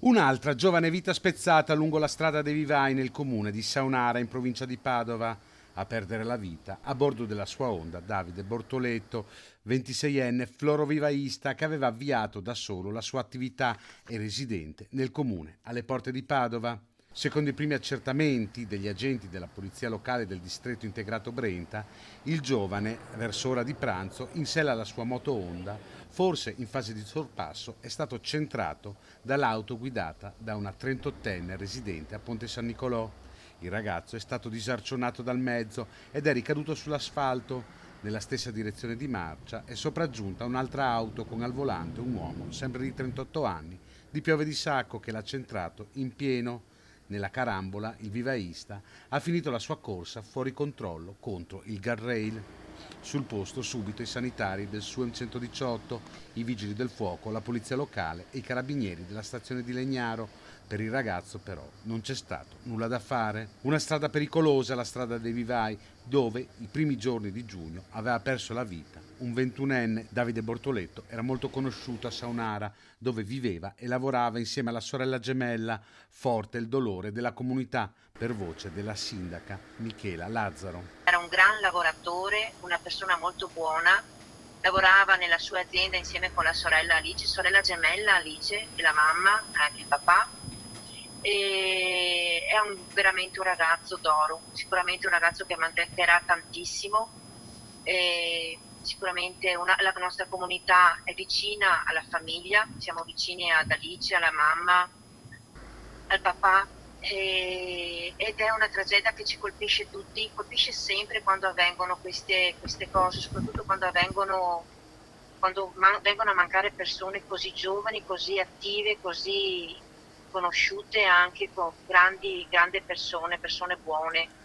Un'altra giovane vita spezzata lungo la strada dei vivai nel comune di Saunara in provincia di Padova. A perdere la vita a bordo della sua Honda Davide Bortoletto, 26enne florovivaista che aveva avviato da solo la sua attività e residente nel comune alle porte di Padova. Secondo i primi accertamenti degli agenti della polizia locale del distretto integrato Brenta, il giovane, verso ora di pranzo, in sella alla sua moto Honda, forse in fase di sorpasso, è stato centrato dall'auto guidata da una 38enne residente a Ponte San Nicolò. Il ragazzo è stato disarcionato dal mezzo ed è ricaduto sull'asfalto. Nella stessa direzione di marcia è sopraggiunta un'altra auto con al volante un uomo, sempre di 38 anni, di Piove di Sacco, che l'ha centrato in pieno. Nella carambola il vivaista ha finito la sua corsa fuori controllo contro il guardrail. Sul posto subito i sanitari del SUEM 118, i vigili del fuoco, la polizia locale e i carabinieri della stazione di Legnaro. Per il ragazzo però non c'è stato nulla da fare. Una strada pericolosa, la strada dei vivai, dove i primi giorni di giugno aveva perso la vita un 21enne, Davide Bortoletto. Era molto conosciuto a Saunara, dove viveva e lavorava insieme alla sorella gemella. Forte il dolore della comunità, per voce della sindaca Michela Lazzaro. Era un gran lavoratore, una persona molto buona, lavorava nella sua azienda insieme con la sorella Alice, sorella gemella Alice e la mamma, anche il papà. E è veramente un ragazzo d'oro, sicuramente un ragazzo che manterrà tantissimo. E sicuramente la nostra comunità è vicina alla famiglia, siamo vicini ad Alice, alla mamma, al papà, ed è una tragedia che ci colpisce tutti, colpisce sempre quando avvengono queste cose, soprattutto quando vengono a mancare persone così giovani, così attive, così conosciute, anche con grandi persone buone.